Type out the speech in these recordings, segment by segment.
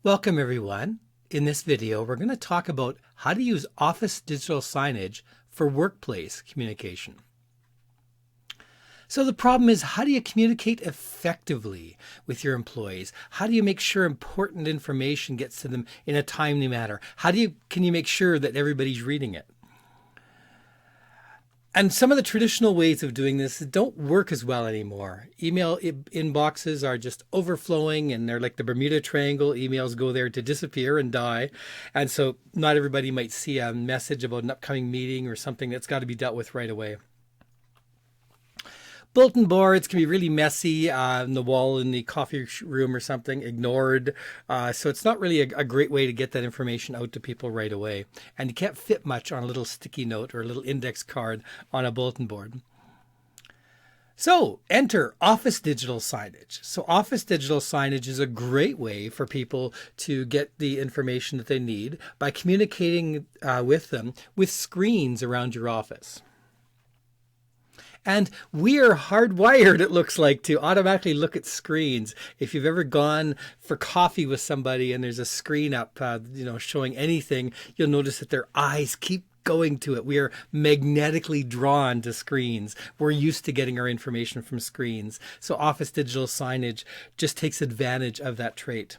Welcome everyone. In this video, we're going to talk about how to use Office digital signage for workplace communication. So the problem is, how do you communicate effectively with your employees? How do you make sure important information gets to them in a timely manner? Can you make sure that everybody's reading it? And some of the traditional ways of doing this don't work as well anymore. Email inboxes are just overflowing, and they're like the Bermuda Triangle. Emails go there to disappear and die. And so not everybody might see a message about an upcoming meeting or something that's got to be dealt with right away. Bulletin boards can be really messy on the wall in the coffee room or something, ignored. So it's not really a great way to get that information out to people right away. And you can't fit much on a little sticky note or a little index card on a bulletin board. So enter Office digital signage. So Office digital signage is a great way for people to get the information that they need by communicating with them with screens around your office. And we are hardwired, it looks like, to automatically look at screens. If you've ever gone for coffee with somebody and there's a screen up, showing anything, you'll notice that their eyes keep going to it. We are magnetically drawn to screens. We're used to getting our information from screens. So Office digital signage just takes advantage of that trait.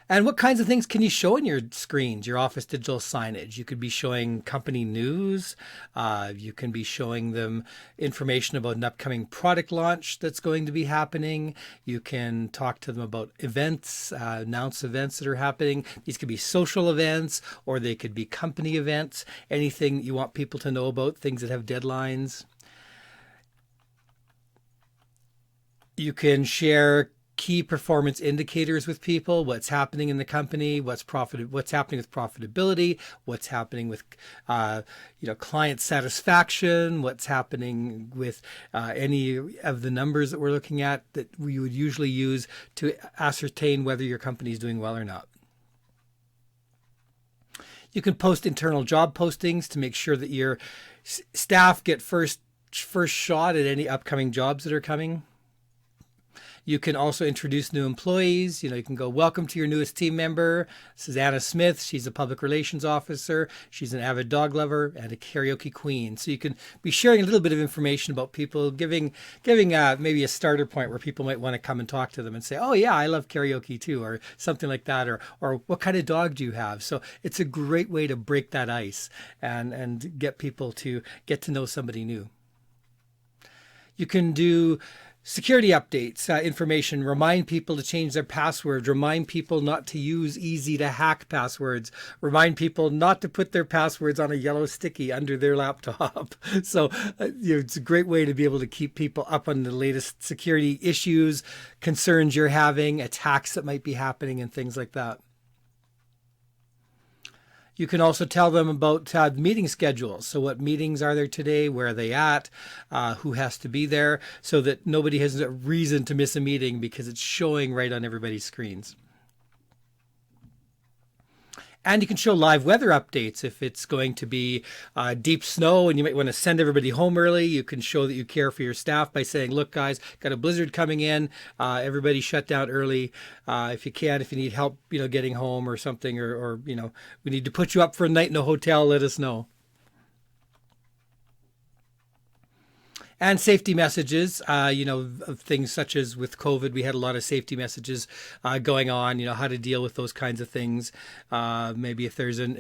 And what kinds of things can you show in your screens, your Office digital signage? You could be showing company news. You can be showing them information about an upcoming product launch that's going to be happening. You can talk to them about events, announce events that are happening. These could be social events, or they could be company events, anything you want people to know about, things that have deadlines. You can share key performance indicators with people, what's happening in the company, what's happening with profitability, what's happening with client satisfaction, what's happening with any of the numbers that we're looking at that we would usually use to ascertain whether your company is doing well or not. You can post internal job postings to make sure that your staff get first shot at any upcoming jobs that are coming. You can also introduce new employees. You can go, welcome to your newest team member. This is Anna Smith. She's a public relations officer. She's an avid dog lover and a karaoke queen. So you can be sharing a little bit of information about people, giving maybe a starter point where people might want to come and talk to them and say, oh yeah, I love karaoke too, or something like that, or what kind of dog do you have? So it's a great way to break that ice and get people to get to know somebody new. You can do security updates, information, remind people to change their passwords, remind people not to use easy to hack passwords, remind people not to put their passwords on a yellow sticky under their laptop. So it's a great way to be able to keep people up on the latest security issues, concerns you're having, attacks that might be happening, and things like that. You can also tell them about meeting schedules. So what meetings are there today? Where are they at? Who has to be there? So that nobody has a reason to miss a meeting because it's showing right on everybody's screens. And you can show live weather updates. If it's going to be deep snow and you might want to send everybody home early, you can show that you care for your staff by saying, look guys, got a blizzard coming in, everybody shut down early. If you need help, getting home or something, or we need to put you up for a night in a hotel, let us know. And safety messages, of things such as with COVID, we had a lot of safety messages going on, how to deal with those kinds of things. Maybe if there's an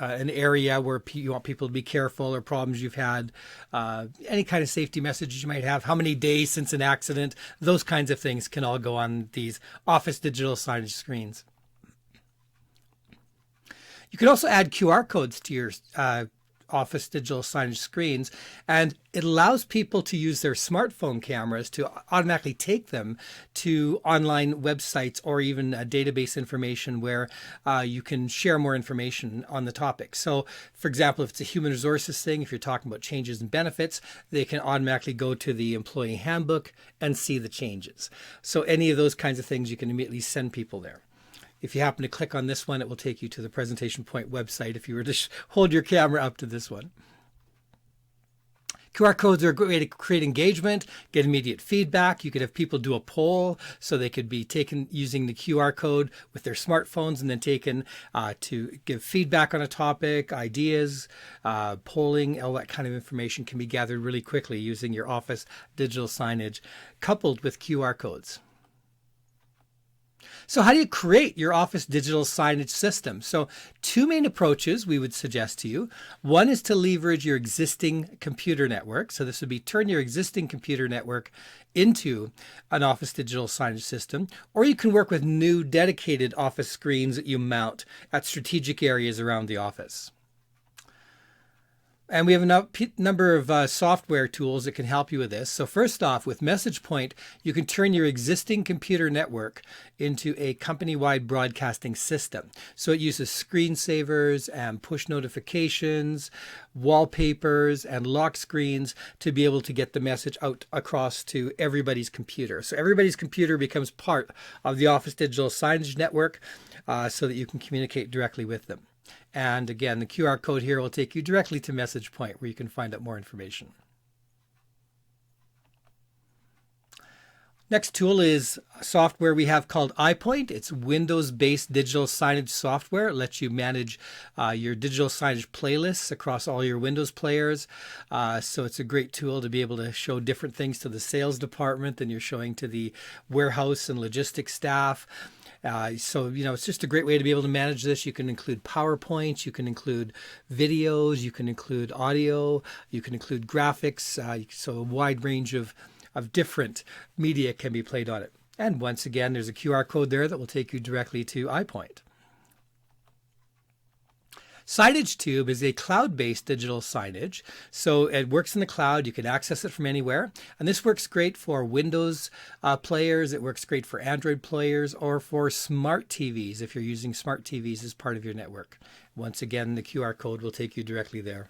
area where you want people to be careful or problems you've had, any kind of safety messages you might have, how many days since an accident, those kinds of things can all go on these Office digital signage screens. You can also add QR codes to your Office digital signage screens, and it allows people to use their smartphone cameras to automatically take them to online websites or even database information where you can share more information on the topic. So for example, if it's a human resources thing, if you're talking about changes in benefits, they can automatically go to the employee handbook and see the changes. So any of those kinds of things, you can immediately send people there. If you happen to click on this one, it will take you to the PresentationPoint website if you were to hold your camera up to this one. QR codes are a great way to create engagement, get immediate feedback. You could have people do a poll, so they could be taken using the QR code with their smartphones and then taken to give feedback on a topic, ideas, polling, all that kind of information can be gathered really quickly using your office digital signage coupled with QR codes. So how do you create your office digital signage system? So two main approaches we would suggest to you. One is to leverage your existing computer network. So this would be turn your existing computer network into an office digital signage system, or you can work with new dedicated office screens that you mount at strategic areas around the office. And we have a number of software tools that can help you with this. So first off, with PresentationPoint, you can turn your existing computer network into a company-wide broadcasting system. So it uses screensavers and push notifications, wallpapers, and lock screens to be able to get the message out across to everybody's computer. So everybody's computer becomes part of the Office Digital Signage Network so that you can communicate directly with them. And again, the QR code here will take you directly to PresentationPoint where you can find out more information. Next tool is software we have called iPoint. It's Windows-based digital signage software. It lets you manage your digital signage playlists across all your Windows players. So it's a great tool to be able to show different things to the sales department than you're showing to the warehouse and logistics staff. So, it's just a great way to be able to manage this. You can include PowerPoints, you can include videos, you can include audio, you can include graphics. So a wide range of different media can be played on it. And once again, there's a QR code there that will take you directly to iPoint. SignageTube is a cloud-based digital signage. So it works in the cloud. You can access it from anywhere. And this works great for Windows players. It works great for Android players or for smart TVs if you're using smart TVs as part of your network. Once again, the QR code will take you directly there.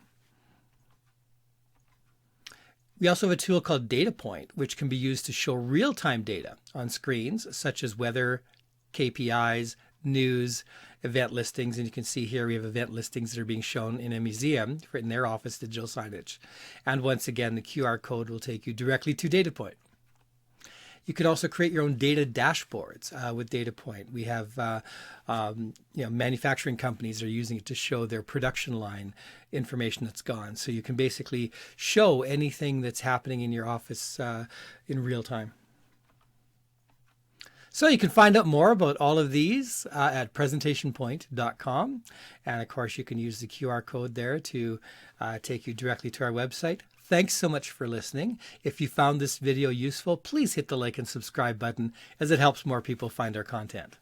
We also have a tool called DataPoint, which can be used to show real-time data on screens, such as weather, KPIs, news, event listings. And you can see here we have event listings that are being shown in a museum in their office digital signage. And once again, the QR code will take you directly to DataPoint. You can also create your own data dashboards with DataPoint. We have manufacturing companies are using it to show their production line information that's gone. So you can basically show anything that's happening in your office in real time. So you can find out more about all of these at PresentationPoint.com. And of course, you can use the QR code there to take you directly to our website. Thanks so much for listening. If you found this video useful, please hit the like and subscribe button as it helps more people find our content.